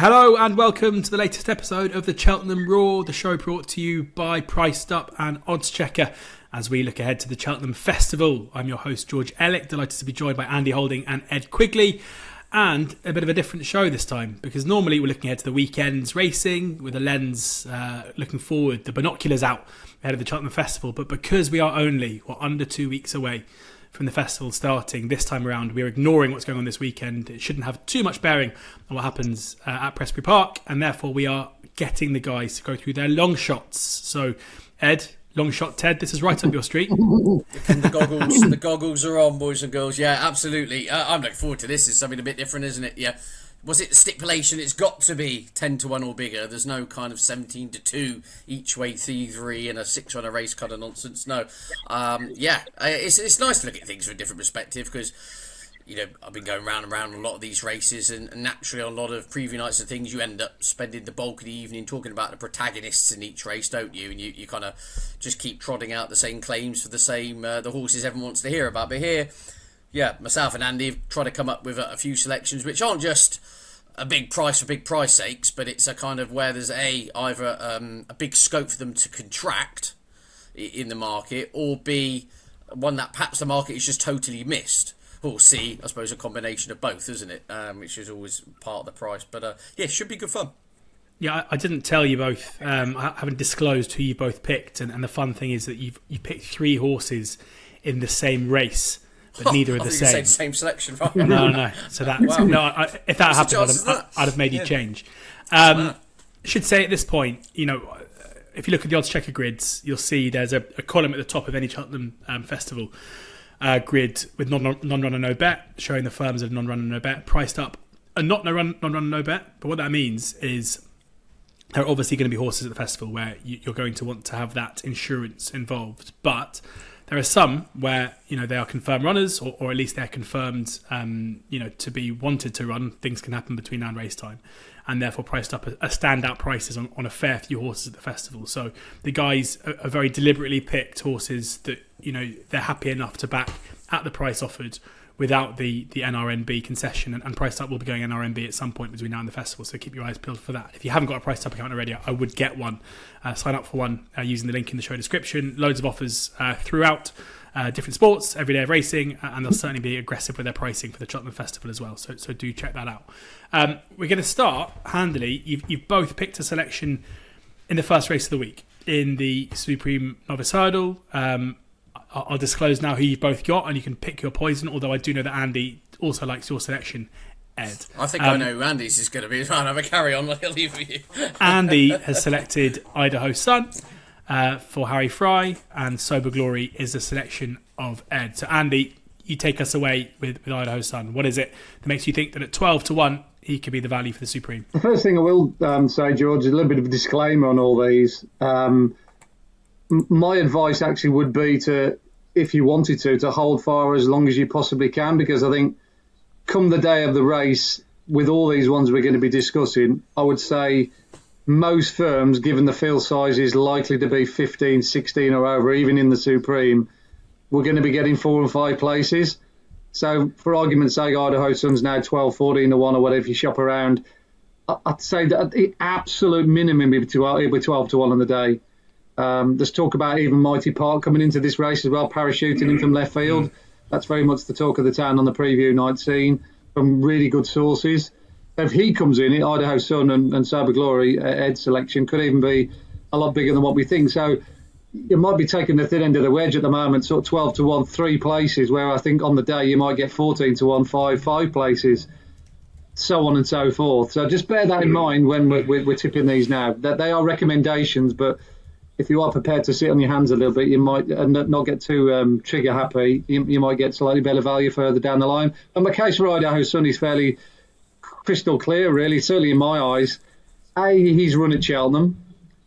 Hello and welcome to the latest episode of the Cheltenham Roar, the show brought to you by Priced Up and oddschecker as we look ahead to the Cheltenham Festival. I'm your host George Ellick, delighted to be joined by Andy Holding and Ed Quigley, and a bit of a different show this time because normally we're looking ahead to the weekend's racing with a lens looking forward, the binoculars out ahead of the Cheltenham Festival, but because we are only under 2 weeks away from the festival starting this time around, we're ignoring what's going on this weekend. It shouldn't have too much bearing on what happens at Prestbury Park, and therefore we are getting the guys to go through their long shots. So, Ed, long shot Ted, this is right up your street. The goggles are on, boys and girls. Yeah, absolutely. I'm looking forward to this. It's something a bit different, isn't it? Yeah. Was it the stipulation? It's got to be 10-1 or bigger. There's no kind of 17-2 each way thievery and a 6-runner race kind of nonsense. No. It's nice to look at things from a different perspective because, you know, I've been going round and round a lot of these races, and naturally on a lot of preview nights and things, you end up spending the bulk of the evening talking about the protagonists in each race, don't you? And you kind of just keep trotting out the same claims for the same the horses everyone wants to hear about. But here, yeah, myself and Andy have tried to come up with a few selections which aren't just a big price for big price sakes, but it's a kind of where there's either a big scope for them to contract in the market, or B, one that perhaps the market is just totally missed, or C, I suppose a combination of both, isn't it? Which is always part of the price. But yeah, should be good fun. Yeah, I didn't tell you both. I haven't disclosed who you both picked, and the fun thing is that you picked three horses in the same race, but neither are the same. The same selection, right? No. So that if that happened, I'd have made you change. Should say at this point, you know, if you look at the oddschecker grids, you'll see there's a column at the top of any Cheltenham Festival grid with non-runner no bet, showing the firms of non-runner no bet, priced up and non-runner no bet. But what that means is there are obviously going to be horses at the festival where you're going to want to have that insurance involved, but there are some where, you know, they are confirmed runners, or at least they're confirmed, to be wanted to run. Things can happen between now and race time, and therefore priced up a standout prices on a fair few horses at the festival. So the guys are very deliberately picked horses that, you know, they're happy enough to back at the price offered without the NRNB concession, and Priced Up will be going NRNB at some point between now and the festival, so keep your eyes peeled for that. If you haven't got a Priced Up account already, I would get one. Sign up for one using the link in the show description. Loads of offers throughout different sports, every day of racing, and they'll certainly be aggressive with their pricing for the Cheltenham Festival as well, so do check that out. We're going to start handily. You've both picked a selection in the first race of the week in the Supreme Novice Hurdle. I'll disclose now who you've both got, and you can pick your poison, although I do know that Andy also likes your selection, Ed. I think I know who Andy's is going to be as well. Have a carry on, I'll leave with you. Andy has selected Idaho Sun for Harry Fry, and Sober Glory is the selection of Ed. So Andy, you take us away with Idaho Sun. What is it that makes you think that at 12-1 he could be the value for the Supreme? The first thing I will say, George, is a little bit of a disclaimer on all these. My advice actually would be to, if you wanted to hold fire as long as you possibly can, because I think come the day of the race, with all these ones we're going to be discussing, I would say most firms, given the field size is likely to be 15, 16 or over, even in the Supreme, we're going to be getting 4 and 5 places. So for argument's sake, Idaho Sun's now 12, 14 to 1 or whatever, if you shop around, I'd say that the absolute minimum it'll be 12 to 1 on the day. There's talk about even Mighty Park coming into this race as well, parachuting in from left field. That's very much the talk of the town on the preview night scene from really good sources. If he comes in, Idaho Sun and Sober Glory, Ed's selection, could even be a lot bigger than what we think. So you might be taking the thin end of the wedge at the moment, sort of 12 to 1, 3 places, where I think on the day you might get 14 to 1, 5 places, so on and so forth. So just bear that in mind when we're tipping these now. That they are recommendations, but if you are prepared to sit on your hands a little bit, you might not get too trigger happy. You might get slightly better value further down the line. And my case for Idaho Sun is fairly crystal clear, really, certainly in my eyes. He's run at Cheltenham.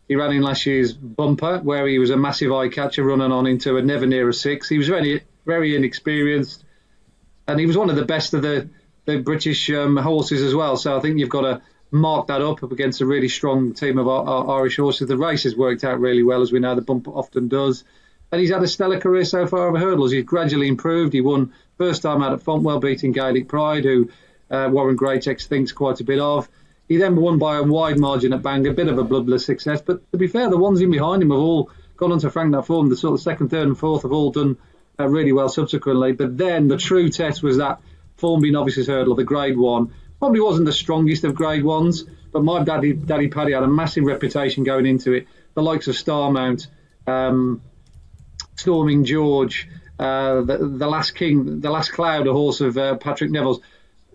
He ran in last year's bumper, where he was a massive eye catcher running on into a never near a 6. He was very, very inexperienced, and he was one of the best of the British horses as well. So I think you've got to mark that up against a really strong team of Irish horses. The race has worked out really well, as we know the bumper often does. And he's had a stellar career so far over hurdles. He's gradually improved. He won first time out at Fontwell, beating Gaelic Pride, who Warren Greatex thinks quite a bit of. He then won by a wide margin at Bangor, a bit of a bloodless success. But to be fair, the ones in behind him have all gone on to frank that form. The sort of second, third, and fourth have all done really well subsequently. But then the true test was that Formby Novices Hurdle, the Grade 1. Probably wasn't the strongest of Grade 1s, but my Daddy Paddy had a massive reputation going into it. The likes of Starmount, Storming George, the Last King, the Last Cloud, a horse of Patrick Neville's.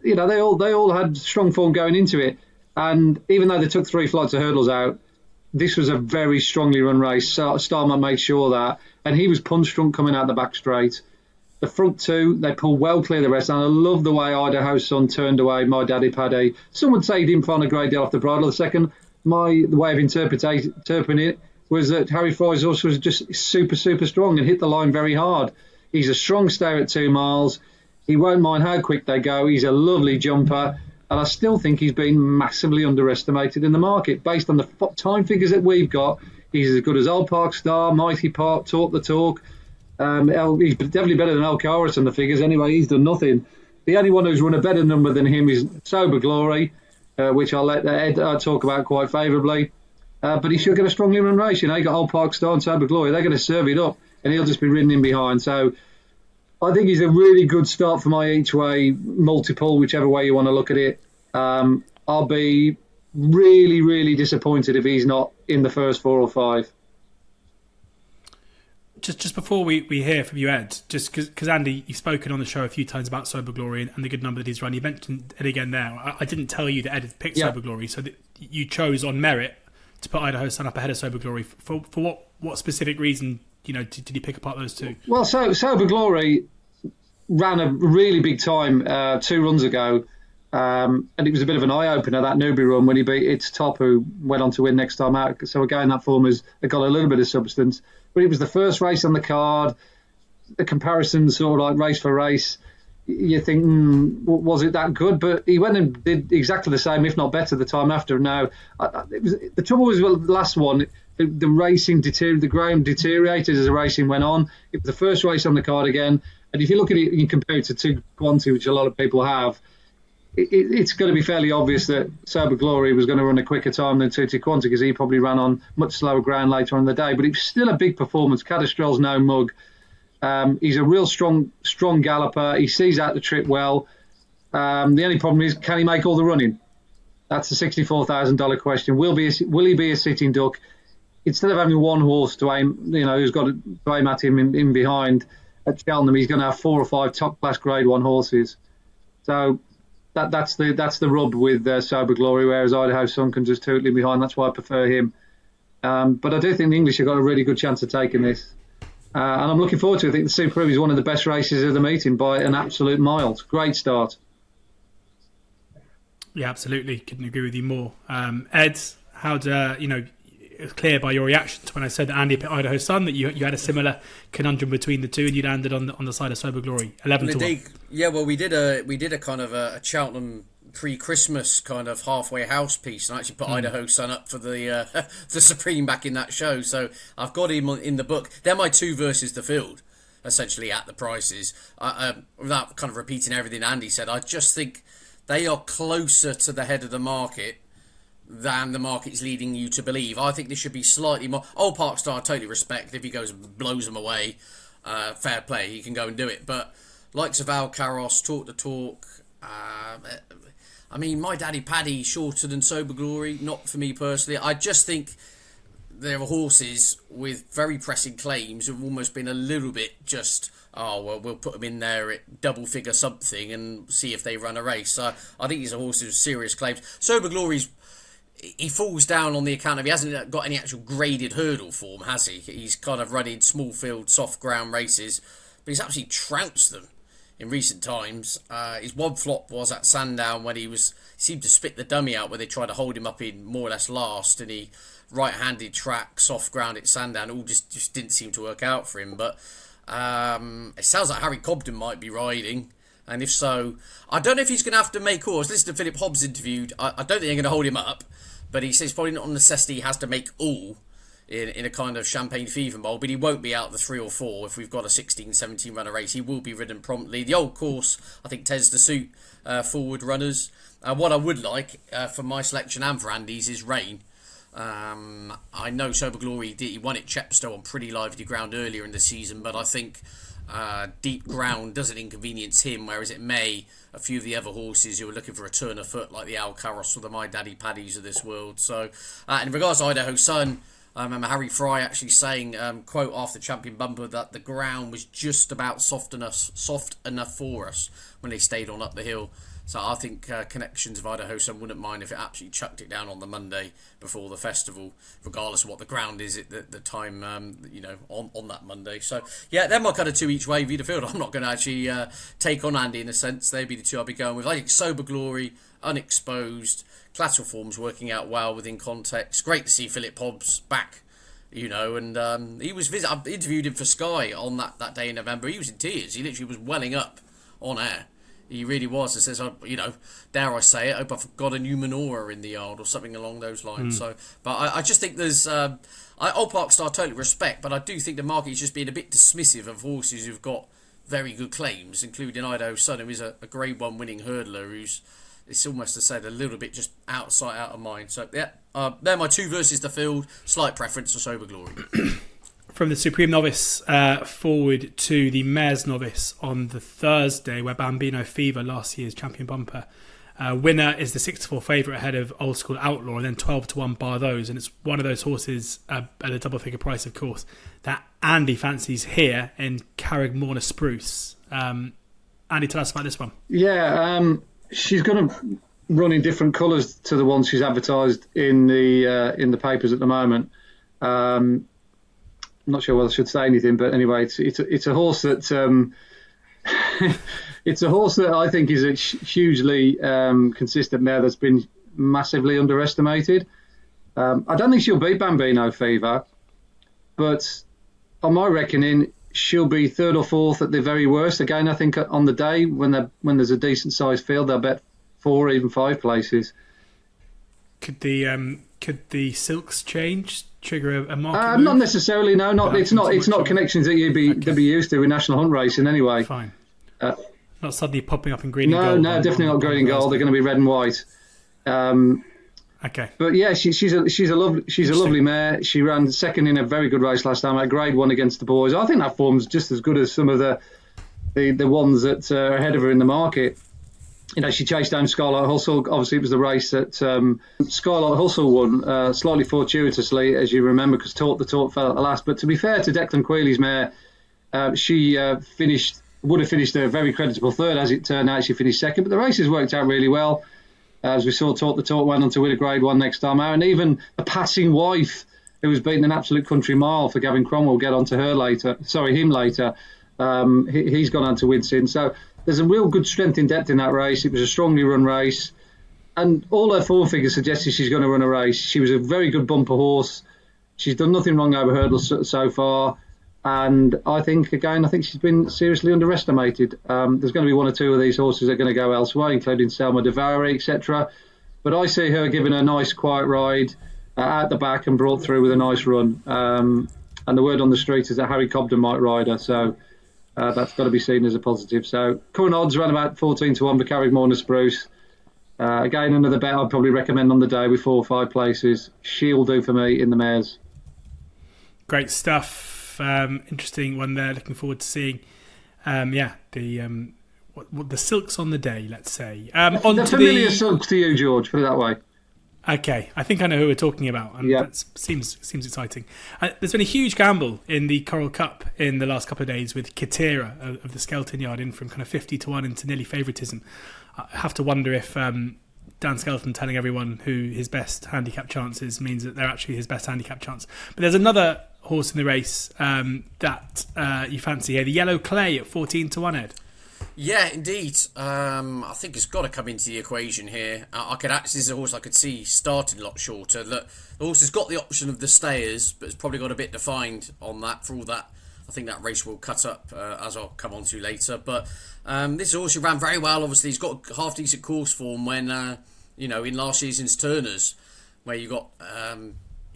You know, they all had strong form going into it. And even though they took 3 flights of hurdles out, this was a very strongly run race. Starmount made sure that. And he was punch drunk coming out the back straight. The front 2, they pulled well clear of the rest. And I love the way Idaho Sun turned away my Daddy Paddy. Some would say he didn't find a great deal off the bridle. The second, the way of interpreting it was that Harry Fry's horse was just super, super strong and hit the line very hard. He's a strong stayer at 2 miles. He won't mind how quick they go. He's a lovely jumper. And I still think he's been massively underestimated in the market. Based on the time figures that we've got, he's as good as Old Park Star, Mighty Park, Talk the Talk. He's definitely better than El Caris on the figures. Anyway, he's done nothing. The only one who's run a better number than him is Sober Glory, which I'll let Ed talk about quite favourably. But he should get a strongly run race. You know, you got Old Park Star and Sober Glory. They're going to serve it up, and he'll just be ridden in behind. So I think he's a really good start for my each way multiple, whichever way you want to look at it. I'll be really, really disappointed if he's not in the first 4 or 5. Just before we hear from you, Ed, just because Andy, you've spoken on the show a few times about Sober Glory and the good number that he's run. You mentioned it again there. I didn't tell you that Ed had picked Sober Glory, so that you chose on merit to put Idaho Sun up ahead of Sober Glory. For what specific reason, you know, did you pick apart those two? Well, Sober Glory ran a really big time 2 runs ago, and it was a bit of an eye-opener, that Newbury run, when he beat Its Top, who went on to win next time out. So again, that form has got a little bit of substance. But it was the first race on the card. The comparison sort of like race for race. You think, was it that good? But he went and did exactly the same, if not better, the time after. Now, the trouble was, well, the last one, the racing the ground deteriorated as the racing went on. It was the first race on the card again. And if you look at it and compare it to 2 Quanti, which a lot of people have, it's going to be fairly obvious that Sober Glory was going to run a quicker time than Tutti Quanti, because he probably ran on much slower ground later on in the day. But it was still a big performance. Cadastrell's no mug. He's a real strong galloper. He sees out the trip well. The only problem is, can he make all the running? That's the $64,000 question. Will he be a sitting duck? Instead of having one horse to aim, who's got to aim at him in behind at Cheltenham, he's going to have 4 or 5 top-class Grade 1 horses. So that's the rub with Sober Glory, whereas Idaho Sun can just totally behind. That's why I prefer him. But I do think the English have got a really good chance of taking this. And I'm looking forward to it. I think the Super Prix is one of the best races of the meeting by an absolute mile. It's a great start. Yeah, absolutely. Couldn't agree with you more. Ed, how'd it was clear by your reactions when I said that Andy picked Idaho Sun that you had a similar conundrum between the two, and you landed on the side of Sober Glory, 11-1. Yeah, well, we did a kind of a Cheltenham pre-Christmas kind of halfway house piece, and I actually put Idaho Sun up for the Supreme back in that show. So I've got him in the book. They're my 2 versus the field, essentially, at the prices. Without kind of repeating everything Andy said, I just think they are closer to the head of the market than the market's leading you to believe. I think this should be slightly more. Old Park Star, I totally respect. If he goes and blows them away, fair play, he can go and do it. But likes of Al Caros, Talk the Talk. I mean, my Daddy Paddy, shorter than Sober Glory. Not for me personally. I just think there are horses with very pressing claims who've almost been a little bit just, we'll put them in there at double figure something and see if they run a race. I think these are horses with serious claims. Sober Glory's, he falls down on the account of he hasn't got any actual graded hurdle form, has he? He's kind of running small field, soft ground races, but he's actually trounced them in recent times. His one flop was at Sandown when he seemed to spit the dummy out where they tried to hold him up in more or less last, and he right-handed track, soft ground at Sandown, all just didn't seem to work out for him. But it sounds like Harry Cobden might be riding. And if so, I don't know if he's going to have to make horse. Listen to Philip Hobbs interviewed. I don't think they're going to hold him up. But he says probably not on necessity he has to make all in a kind of Champagne Fever mould, but he won't be out the 3 or 4 if we've got a 16, 17 runner race. He will be ridden promptly. The old course, I think, tends to suit forward runners. What I would like for my selection and for Andy's is rain. I know Sober Glory he won at Chepstow on pretty lively ground earlier in the season, but I think deep ground doesn't inconvenience him, whereas it may a few of the other horses who are looking for a turn of foot, like the Alcaros or the My Daddy Paddies of this world. So, in regards to Idaho Sun, I remember Harry Fry actually saying, quote, after Champion Bumper, that the ground was just about soft enough for us when they stayed on up the hill. So I think Connections of Idaho Sun wouldn't mind if it absolutely chucked it down on the Monday before the festival, regardless of what the ground is at the time, on that Monday. So, yeah, they're my kind of two each way view the field. I'm not going to actually take on Andy in a sense. They'd be the two I'll be going with. I think Sober Glory, Unexposed, Collateral Forms working out well within context. Great to see Philip Hobbs back, and he was I interviewed him for Sky on that day in November. He was in tears. He literally was welling up on air. He really was. It says, dare I say it, I hope I've got a new menorah in the yard or something along those lines. So, but I just think there's... Old Park Star totally respect, but I do think the market is just being a bit dismissive of horses who've got very good claims, including Idaho Sun, who is a Grade 1 winning hurdler who's, it's almost to say, a little bit just out of sight, out of mind. So, yeah, they're my two versus the field. Slight preference for Sober Glory. From the Supreme Novice forward to the Mares Novice on the Thursday, where Bambino Fever, last year's champion bumper, winner is the 6-4 favourite ahead of Old School Outlaw, and then 12-1 bar those. And it's one of those horses at a double figure price, of course, that Andy fancies here in Carrickmorna Spruce. Andy, tell us about this one. Yeah, she's going to run in different colours to the ones she's advertised in the papers at the moment. I'm not sure whether I should say anything, but anyway, it's a horse that it's a horse that I think is a hugely consistent mare that's been massively underestimated. I don't think she'll beat Bambino Fever, but on my reckoning, she'll be third or fourth at the very worst. Again, I think on the day when there's a decent sized field, they'll bet 4 or even 5 places. Could the silks change? Trigger a market move? Not necessarily. No, not. It's not connections that you'd be used to in national hunt racing anyway. Fine. Not suddenly popping up in green and gold. No, definitely not green and gold. They're going to be red and white. Okay. But yeah, she's a lovely mare. She ran second in a very good race last time at Grade 1 against the boys. I think that form's just as good as some of the ones that are ahead of her in the market. She chased down Skylight Hustle. Obviously, it was the race that Skylight Hustle won, slightly fortuitously, as you remember, because the Taught fell at the last. But to be fair to Declan Queeley's mare, she would have finished a very creditable third. As it turned out, she finished second. But the races worked out really well. As we saw, the Taught went on to win a Grade 1 next time out. And even the passing wife, who was beating an absolute country mile for Gavin Cromwell, get onto him later. He's gone on to win since. So there's a real good strength in depth in that race. It was a strongly run race. And all her form figures suggested she's going to run a race. She was a very good bumper horse. She's done nothing wrong over hurdles so far. And I think she's been seriously underestimated. There's going to be 1 or 2 of these horses that are going to go elsewhere, including Selma Devari, etc. But I see her giving a nice, quiet ride out the back and brought through with a nice run. And the word on the street is that Harry Cobden might ride her. So that's got to be seen as a positive. So current odds around about 14-1 for Carrickmorna Spruce. Again, another bet I'd probably recommend on the day with 4 or 5 places. She'll do for me in the mares. Great stuff. Interesting one there. Looking forward to seeing. The silks on the day. Let's say. The familiar silks to you, George. Put it that way. Okay, I think I know who we're talking about, and that seems exciting. There's been a huge gamble in the Coral Cup in the last couple of days with Kitera of the Skelton Yard in from kind of 50-1 into nearly favouritism. I have to wonder if Dan Skelton telling everyone who his best handicap chance is means that they're actually his best handicap chance. But there's another horse in the race that you fancy here, the Yellow Clay at 14-1, Ed. Yeah, indeed. I think it's got to come into the equation here. This is a horse I could see starting a lot shorter. Look, the horse has got the option of the stayers, but it's probably got a bit defined on that. For all that, I think that race will cut up, as I'll come on to later. But this horse ran very well. Obviously, he's got half decent course form when in last season's Turners, where you got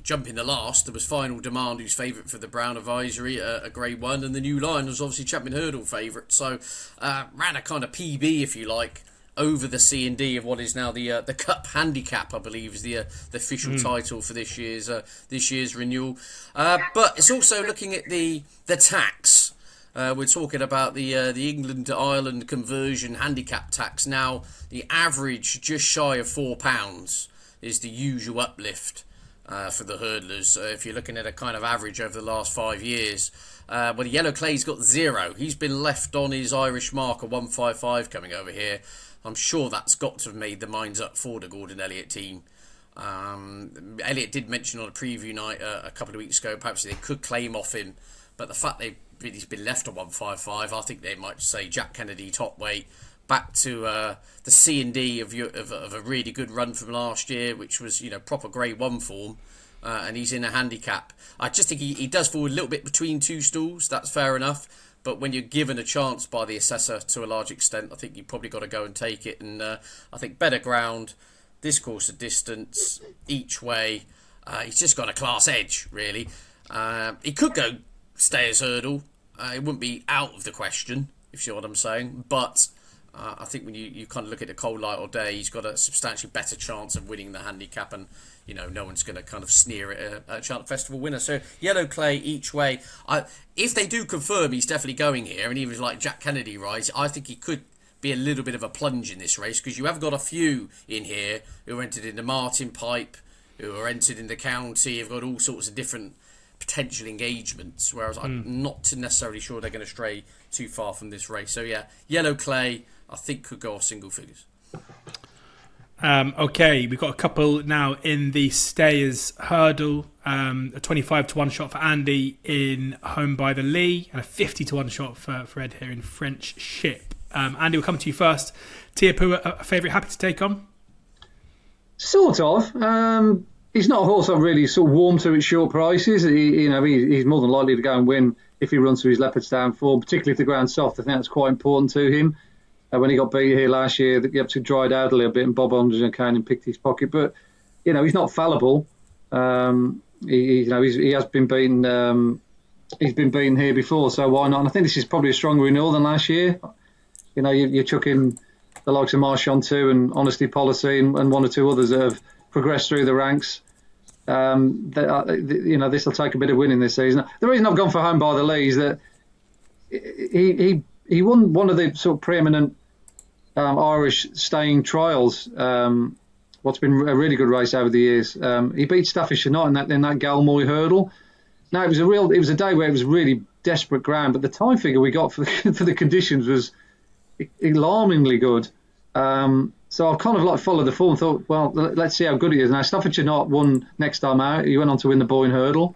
jump in the last. There was Final Demand, who's favourite for the Brown Advisory, a Grade 1, and the New Lion was obviously Chapman Hurdle favourite. So ran a kind of PB, if you like, over the C&D of what is now the Cup Handicap, I believe, is the official title for this year's renewal. But it's also looking at the tax. We're talking about the England to Ireland conversion handicap tax. Now, the average just shy of £4 is the usual uplift for the hurdlers. If you're looking at a kind of average over the last 5 years. Well, Yellow Clay's got 0. He's been left on his Irish mark of 155 coming over here. I'm sure that's got to have made the minds up for the Gordon Elliott team. Elliott did mention on a preview night a couple of weeks ago, perhaps they could claim off him, but the fact he's been left on 155, I think they might say Jack Kennedy top weight, back to the C&D of a really good run from last year, which was proper Grade 1 form, and he's in a handicap. I just think he does fall a little bit between two stools. That's fair enough. But when you're given a chance by the assessor to a large extent, I think you've probably got to go and take it. And I think better ground, this course of distance, each way, he's just got a class edge, really. He could go Stayers Hurdle. It wouldn't be out of the question, if you know what I'm saying. But I think when you kind of look at the cold light or day, he's got a substantially better chance of winning the handicap, and no one's going to kind of sneer at a Cheltenham Festival winner. So Yellow Clay each way. If they do confirm he's definitely going here, and he was like Jack Kennedy, right, I think he could be a little bit of a plunge in this race, because you have got a few in here who are entered in the Martin Pipe, who are entered in the county. You've got all sorts of different potential engagements, whereas I'm not necessarily sure they're going to stray too far from this race. So yeah, Yellow Clay, I think, could go off single figures. Okay, we've got a couple now in the Stayers Hurdle. A 25 to 1 shot for Andy in Home by the Lee, and a 50 to 1 shot for Ed here in French Ship. Andy, we'll come to you first. Tiapu, a favourite, happy to take on? Sort of. He's not a horse I'm really sort of warm to at short prices. He's more than likely to go and win if he runs through his Leopardstown form, particularly if the ground's soft. I think that's quite important to him. When he got beat here last year, he actually dried out a little bit, and Bob Onders came and picked his pocket. But he's not fallible. He has been beaten. He's been beaten here before, so why not? And I think this is probably a stronger renewal than last year. You chuck in the likes of Marchand too, and Honesty Policy, and one or two others that have progressed through the ranks. This will take a bit of winning this season. The reason I've gone for Home by the Lee is that he won one of the sort of preeminent Irish staying trials. What's been a really good race over the years. He beat Staffordshire Knight in that Galmoy Hurdle. Now it was a day where it was really desperate ground, but the time figure we got for the conditions was alarmingly good. So I've kind of followed the form and thought, well, let's see how good he is. Now Staffordshire Knight won next time out. He went on to win the Boyne Hurdle.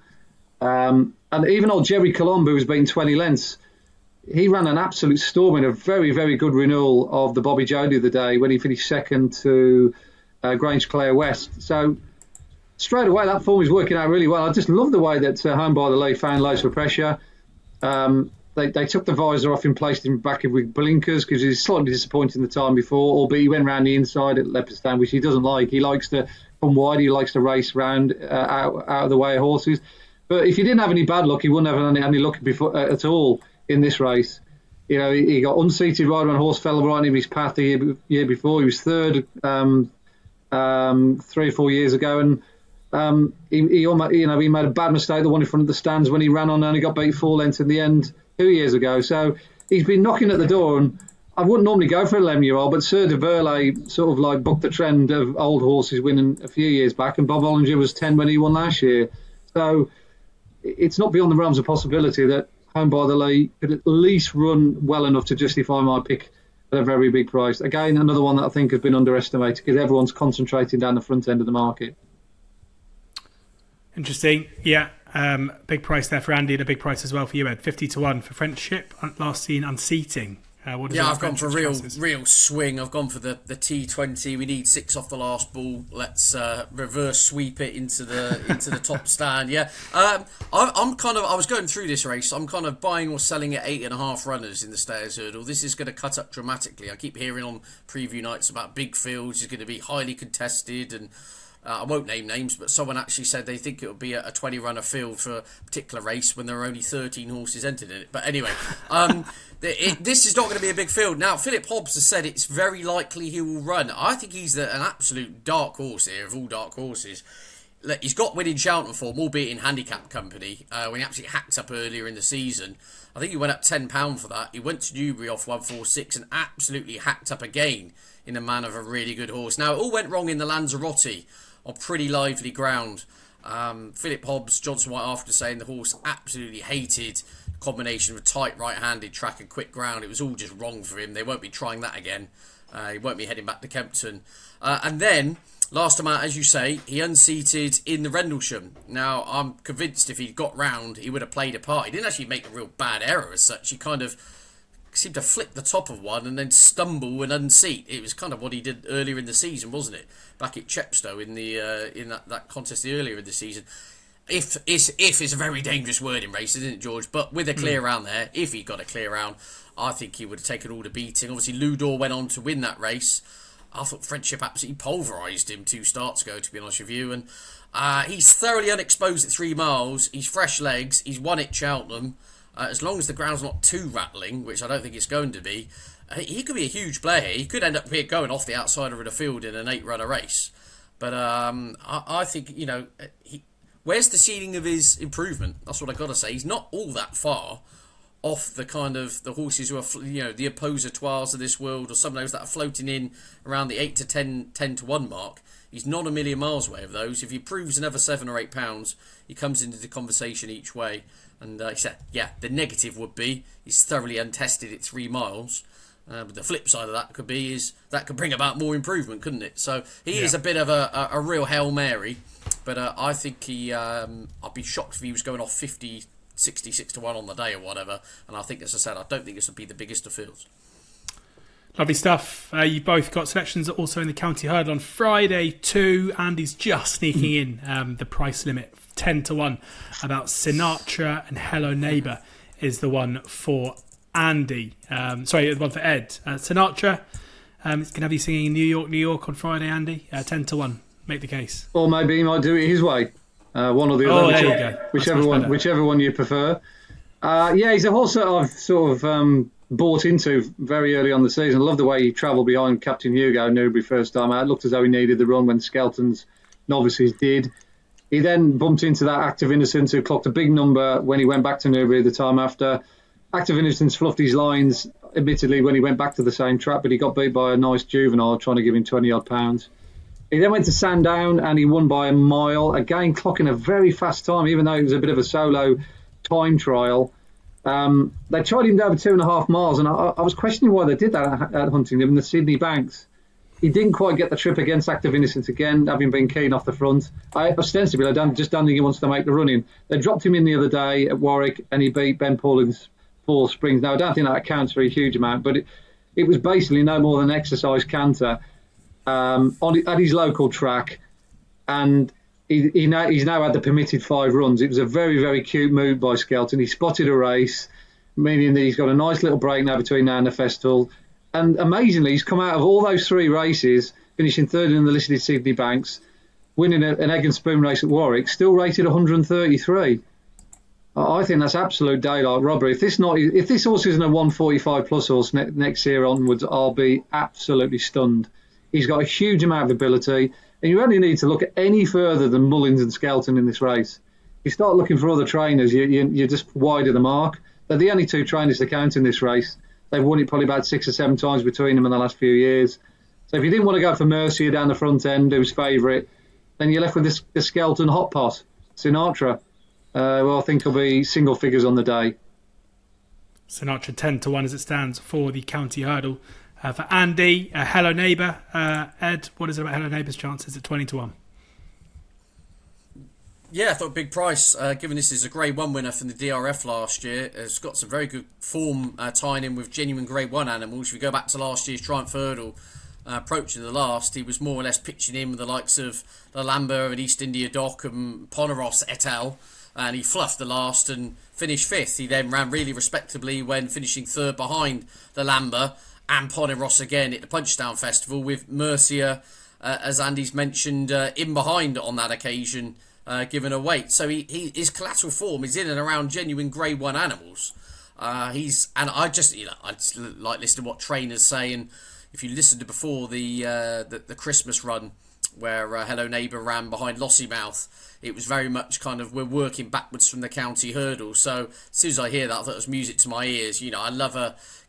And even old Jerry Colombo, who's beaten 20 lengths, he ran an absolute storm in a very, very good renewal of the Bobby Joe the other day when he finished second to Grange Clare West. So straight away, that form is working out really well. I just love the way that Home by the Lee found loads of pressure. They took the visor off him, placed him back with blinkers, because he was slightly disappointing the time before, albeit he went round the inside at Leopardstown, which he doesn't like. He likes to come wide. He likes to race round out of the way of horses. But if he didn't have any bad luck, he wouldn't have any luck before, at all in this race. He got unseated right when a horse fell right in his path the year before. He was third 3 or 4 years ago, and he made a bad mistake, the one in front of the stands, when he ran on and he got beat 4 lengths in the end 2 years ago. So he's been knocking at the door, and I wouldn't normally go for a Lemuel, but Sir de Burley sort of bucked the trend of old horses winning a few years back, and Bob Ollinger was 10 when he won last year. So it's not beyond the realms of possibility that Home by the Lee could at least run well enough to justify my pick at a very big price. Again, another one that I think has been underestimated, because everyone's concentrating down the front end of the market. Interesting. Yeah. Big price there for Andy, and a big price as well for you, Ed. 50 to 1 for French Ship, last seen unseating. I've gone for a real swing. I've gone for the T20. We need 6 off the last ball. Let's reverse sweep it into the top stand. Yeah, I was going through this race. I'm kind of buying or selling at 8.5 runners in the Stayers Hurdle. This is going to cut up dramatically. I keep hearing on preview nights about big fields. It's going to be highly contested, and I won't name names, but someone actually said they think it would be a 20-runner field for a particular race when there are only 13 horses entered in it. But anyway, this is not going to be a big field. Now, Philip Hobbs has said it's very likely he will run. I think he's an absolute dark horse here, of all dark horses. Look, he's got winning Cheltenham form, albeit in handicap company, when he absolutely hacked up earlier in the season. I think he went up £10 for that. He went to Newbury off 146 and absolutely hacked up again in a man of a really good horse. Now, it all went wrong in the Lanzarote on pretty lively ground. Philip Hobbs, Johnson White after saying the horse absolutely hated the combination of a tight right-handed track and quick ground. It was all just wrong for him. They won't be trying that again. He won't be heading back to Kempton. And then, last time out, as you say, he unseated in the Rendlesham. Now, I'm convinced if he'd got round, he would have played a part. He didn't actually make a real bad error as such. He kind of seemed to flick the top of one and then stumble and unseat. It was kind of what he did earlier in the season, wasn't it? Back at Chepstow in that contest earlier in the season. If is a very dangerous word in races, isn't it, George? But with a clear round there, if he got a clear round, I think he would have taken all the beating. Obviously, Ludor went on to win that race. I thought Friendship absolutely pulverised him 2 starts ago, to be honest with you. And he's thoroughly unexposed at 3 miles. He's fresh legs. He's won at Cheltenham. As long as the ground's not too rattling, which I don't think it's going to be, he could be a huge player here. He could end up going off the outsider of the field in an 8-runner race. But I think, where's the ceiling of his improvement? That's what I've got to say. He's not all that far off the kind of the horses who are, the oppositoires of this world, or some of those that are floating in around the 8 to 10 to 1 mark. He's not a million miles away of those. If he proves another £7 or £8, he comes into the conversation each way. And he said, the negative would be he's thoroughly untested at 3 miles. But the flip side of that could be is that could bring about more improvement, couldn't it? So he is a bit of a real Hail Mary. But I think I'd be shocked if he was going off 50, 66 to 1 on the day or whatever. And I think, as I said, I don't think this would be the biggest of fields. Lovely stuff. You've both got selections also in the County Hurdle on Friday too. Andy's just sneaking in the price limit, 10 to 1, about Sinatra and Hello Neighbour is the one for Andy. The one for Ed. Sinatra, it's going to have you singing New York, New York on Friday, Andy. 10 to 1. Make the case. Or maybe he might do it his way. One or the other, whichever one you prefer. He's a horse that I've sort of bought into very early on the season. I love the way he travelled behind Captain Hugo Newbury first time out. It looked as though he needed the run when Skelton's Novices did. He then bumped into that Act of Innocence, who clocked a big number when he went back to Newbury the time after. Act of Innocence fluffed his lines, admittedly, when he went back to the same track, but he got beat by a nice juvenile trying to give him 20-odd pounds. He then went to Sandown and he won by a mile, again clocking a very fast time, even though it was a bit of a solo time trial. They tried him over 2.5 miles, and I was questioning why they did that at Huntingdon in the Sydney Banks. He didn't quite get the trip against Act of Innocence again, having been keen off the front. I just don't think he wants to make the run-in. They dropped him in the other day at Warwick, and he beat Ben Paulin's 4 Springs. Now, I don't think that accounts for a huge amount, but it was basically no more than an exercise canter at his local track, and he's now had the permitted 5 runs. It was a very, very cute move by Skelton. He spotted a race, meaning that he's got a nice little break now between now and the festival. And amazingly, he's come out of all those 3 races, finishing 3rd in the listed Sydney Banks, winning an egg and spoon race at Warwick, still rated 133. I think that's absolute daylight robbery. If this horse isn't a 145 plus horse next year onwards, I'll be absolutely stunned. He's got a huge amount of ability, and you only need to look at any further than Mullins and Skelton in this race. You start looking for other trainers, you're just wide of the mark. They're the only 2 trainers to count in this race. They've won it probably about 6 or 7 times between them in the last few years. So if you didn't want to go for Mercier down the front end, who's favourite, then you're left with this Skelton hot pot, Sinatra. I think will be single figures on the day. Sinatra 10 to 1 as it stands for the County Hurdle. For Andy, Hello Neighbour. Ed, what is it about Hello Neighbour's chances at 20 to 1? Yeah, I thought big price, given this is a Grade 1 winner from the DRF last year. Has got some very good form tying in with genuine Grade 1 animals. If you go back to last year's Triumph Hurdle, approaching the last, he was more or less pitching in with the likes of the Lambert and East India Dock and Poneros et al. And he fluffed the last and finished 5th. He then ran really respectably when finishing 3rd behind the Lambert and Poneros again at the Punchestown Festival, with Mercier as Andy's mentioned, in behind on that occasion, given a weight. So his collateral form is in and around genuine Grade 1 animals. I just like listening to what trainers say, and if you listened to before the Christmas run where Hello Neighbour ran behind Lossiemouth, it was very much kind of we're working backwards from the county hurdle. So as soon as I hear that, I thought it was music to my ears. I love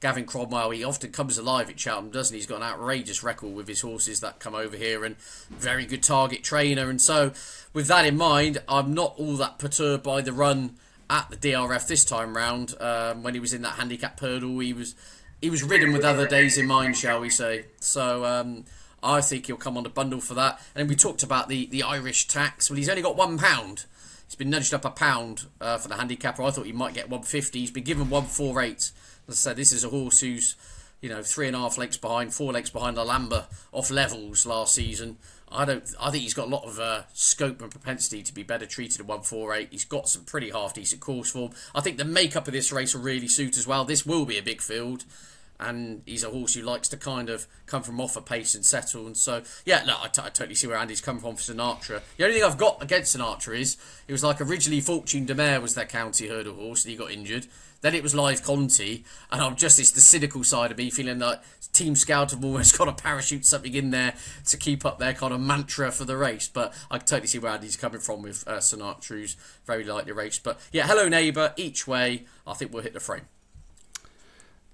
Gavin Cromwell. He often comes alive at Cheltenham, doesn't he? He's got an outrageous record with his horses that come over here, and very good target trainer. And so with that in mind, I'm not all that perturbed by the run at the DRF this time round. When he was in that handicap hurdle, he was ridden with other days in mind, shall we say. So I think he'll come on the bundle for that. And we talked about the Irish tax. Well, he's only got £1. He's been nudged up £1 for the handicapper. I thought he might get 150. He's been given 148. As I said, this is a horse who's 3.5 lengths behind, 4 lengths behind Alhambra off levels last season. I think he's got a lot of scope and propensity to be better treated at 148. He's got some pretty half decent course form. I think the makeup of this race will really suit as well. This will be a big field, and he's a horse who likes to kind of come from off a pace and settle. And so, yeah, I totally see where Andy's come from for Sinatra. The only thing I've got against Sinatra is it was like originally Fortune de Mer was their county hurdle horse, and he got injured. Then it was Live Conti, and it's the cynical side of me feeling like Team Scout have almost got to parachute something in there to keep up their kind of mantra for the race. But I can totally see where Andy's coming from with Sinatra, who's very lightly raced. But yeah, Hello Neighbour, each way, I think we'll hit the frame.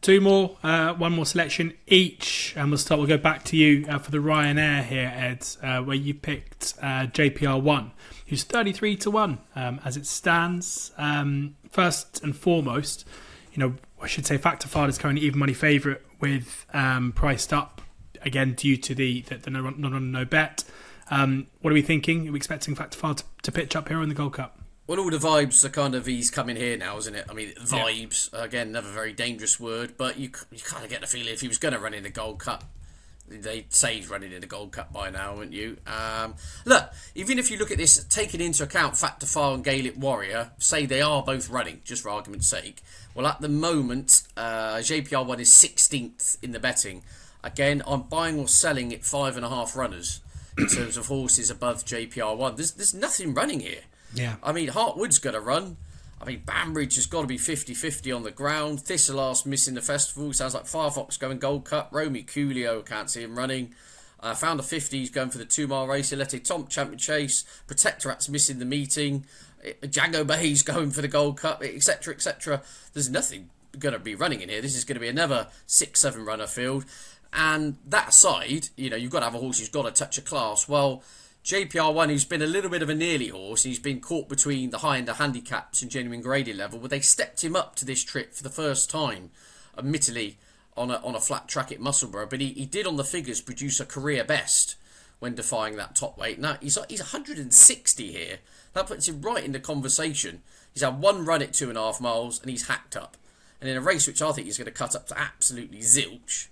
Two more, one more selection each, and we'll go back to you for the Ryanair here, Ed, where you picked JPR1, who's 33 to 1 as it stands. First and foremost, I should say Factor File is currently even money favourite with priced up again due to the no bet. What are we thinking? Are we expecting Factor File to pitch up here in the Gold Cup? Well, all the vibes are kind of he's coming here now, isn't it? I mean, vibes, again, never a very dangerous word, but you kind of get the feeling if he was going to run in the Gold Cup, they'd say he's running in the Gold Cup by now, wouldn't you? Look, even if you look at this, taking into account Factor File and Gaelic Warrior, say they are both running, just for argument's sake. Well, at the moment, JPR1 is 16th in the betting. Again, I'm buying or selling at 5.5 runners in terms of horses above JPR1. There's nothing running here. Yeah. I mean, Hartwood's got to run. I mean, Banbridge has got to be 50-50 on the ground. Thistleast missing the festival. Sounds like Firefox going Gold Cup. Romy Coolio, can't see him running. Found a 50, he's going for the 2-mile race. Ilete Tomp, Champion Chase. Protectorat's missing the meeting. Django Bay's going for the Gold Cup, etc., etc. There's nothing going to be running in here. This is going to be another 6-7 runner field. And that aside, you've got to have a horse who's got to touch a class. Well, JPR1, who's been a little bit of a nearly horse, he's been caught between the high-end handicaps and genuine graded level, but they stepped him up to this trip for the first time, admittedly on a flat track at Musselburgh, but he did on the figures produce a career best when defying that top weight. Now, he's 160 here. That puts him right in the conversation. He's had one run at 2.5 miles, and he's hacked up. And in a race which I think is going to cut up to absolutely zilch,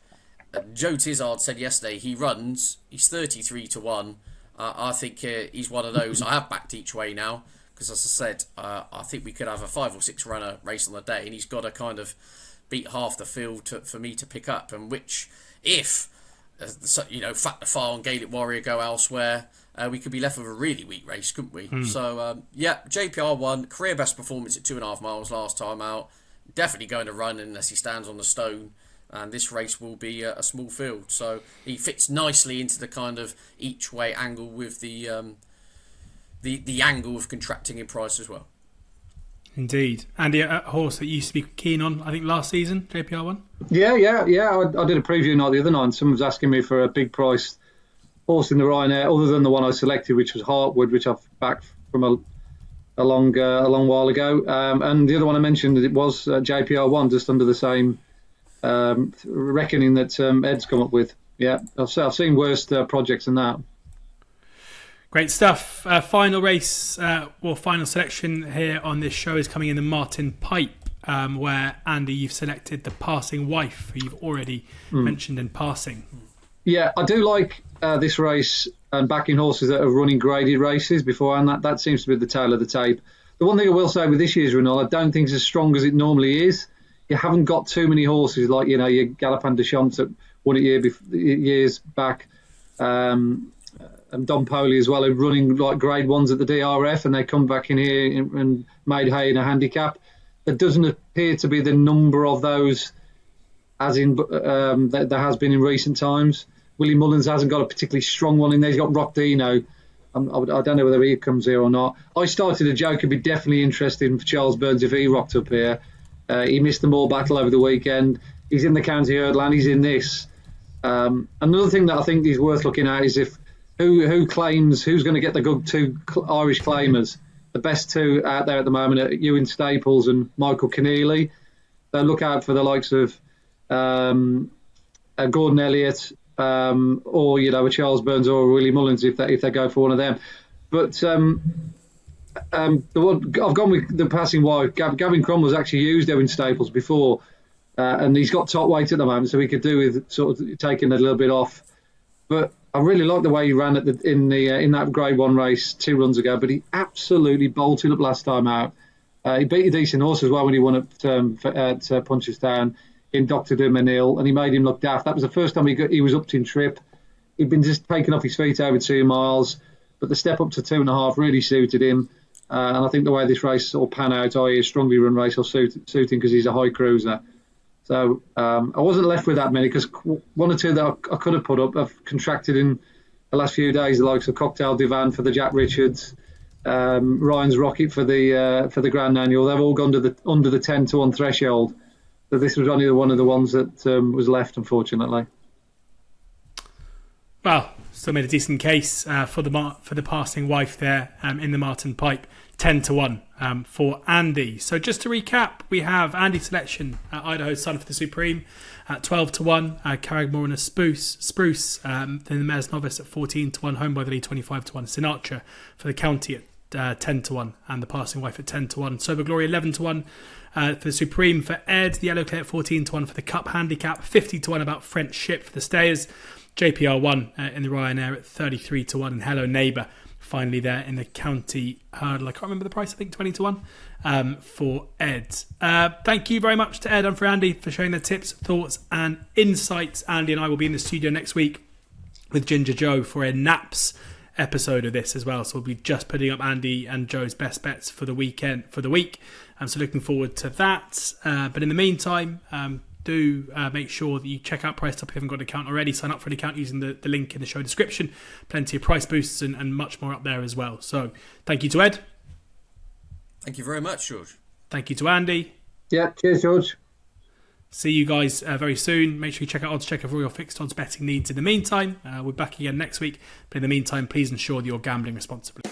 Joe Tizard said yesterday he runs, he's 33 to 1. I think he's one of those. I have backed each way now because, as I said, I think we could have a 5 or 6 runner race on the day, and he's got to kind of beat half the field for me to pick up. And which, if Factor File and Gaelic Warrior go elsewhere, we could be left with a really weak race, couldn't we? So JPR1, career best performance at 2.5 miles last time out. Definitely going to run unless he stands on the stone. And this race will be a small field, so he fits nicely into the kind of each way angle with the angle of contracting in price as well. Indeed, Andy, a horse that you used to be keen on, I think last season, JPR1. Yeah. I did a preview night the other night. And someone was asking me for a big price horse in the Ryanair, other than the one I selected, which was Hartwood, which I've backed from a long while ago. And the other one I mentioned, it was JPR1, just under the same reckoning that Ed's come up with. Yeah, I've seen worse projects than that. Great stuff. Final race, final selection here on this show is coming in the Martin Pipe, where, Andy, you've selected the Passing Wife, who you've already mentioned in passing. Yeah, I do like this race and backing horses that are running graded races before, and that seems to be the tail of the tape. The one thing I will say with this year's renal, I don't think it's as strong as it normally is. You haven't got too many horses like, your Galopin de Champs that won it years back. Don Poley as well, who are running like grade ones at the DRF, and they come back in here and made hay in a handicap. There doesn't appear to be the number of those as in there has been in recent times. Willie Mullins hasn't got a particularly strong one in there. He's got Rock Dino. I don't know whether he comes here or not. I started a joke. I'd be definitely interested in Charles Burns if he rocked up here. He missed the Moor battle over the weekend. He's in the county hurdle and he's in this. Another thing that I think is worth looking at is if who claims who's going to get the good two Irish claimers. The best two out there at the moment are Ewan Staples and Michael Keneally. So look out for the likes of Gordon Elliott or a Charles Burns or a Willie Mullins if they go for one of them. But the one I've gone with the passing wife. Gavin Cromwell's actually used Ewan Staples before, and he's got top weight at the moment, so he could do with sort of taking a little bit off. But I really like the way he ran in that Grade 1 race 2 runs ago, but he absolutely bolted up last time out. He beat a decent horse as well when he won at Punchestown in Dr. Dumanil, and he made him look daft. That was the first time he was up in trip. He'd been just taken off his feet over 2 miles, but the step up to 2.5 really suited him. And I think the way this race will pan out, i.e. a strongly run race, will suit him because he's a high cruiser. So I wasn't left with that many because one or two that I could have put up have contracted in the last few days, the likes of Cocktail Divan for the Jack Richards, Ryan's Rocket for the Grand Annual. They've all gone under the 10-1 threshold. So this was only one of the ones that was left, unfortunately. Well, still made a decent case for the passing wife there in the Martin Pipe, 10-1 for Andy. So just to recap, we have Andy's selection at Idaho Sun for the Supreme at 12-1, Carragmore and a Spruce, then the Mares Novice at 14-1, Home by the Lead 25-1, Sinatra for the County at 10-1, and the passing wife at 10-1, Sober Glory 11-1 for the Supreme for Ed, the Yellow Clay at 14-1 for the Cup Handicap, 50-1 about French Ship for the Stayers, JPR1 in the Ryanair at 33-1, and Hello Neighbour finally there in the County Hurdle. I can't remember the price, I think 20-1 for Ed. Thank you very much to Ed and for Andy for sharing their tips, thoughts and insights. Andy and I will be in the studio next week with Ginger Joe for a Naps episode of this as well, so we'll be just putting up Andy and Joe's best bets for the week. So looking forward to that. But in the meantime, do make sure that you check out Price Top if you haven't got an account already. Sign up for an account using the link in the show description. Plenty of price boosts and much more up there as well. So thank you to Ed. Thank you very much, George. Thank you to Andy. Yeah, cheers, George. See you guys very soon. Make sure you check out oddschecker for all your fixed odds betting needs in the meantime. We're back again next week. But in the meantime, please ensure that you're gambling responsibly.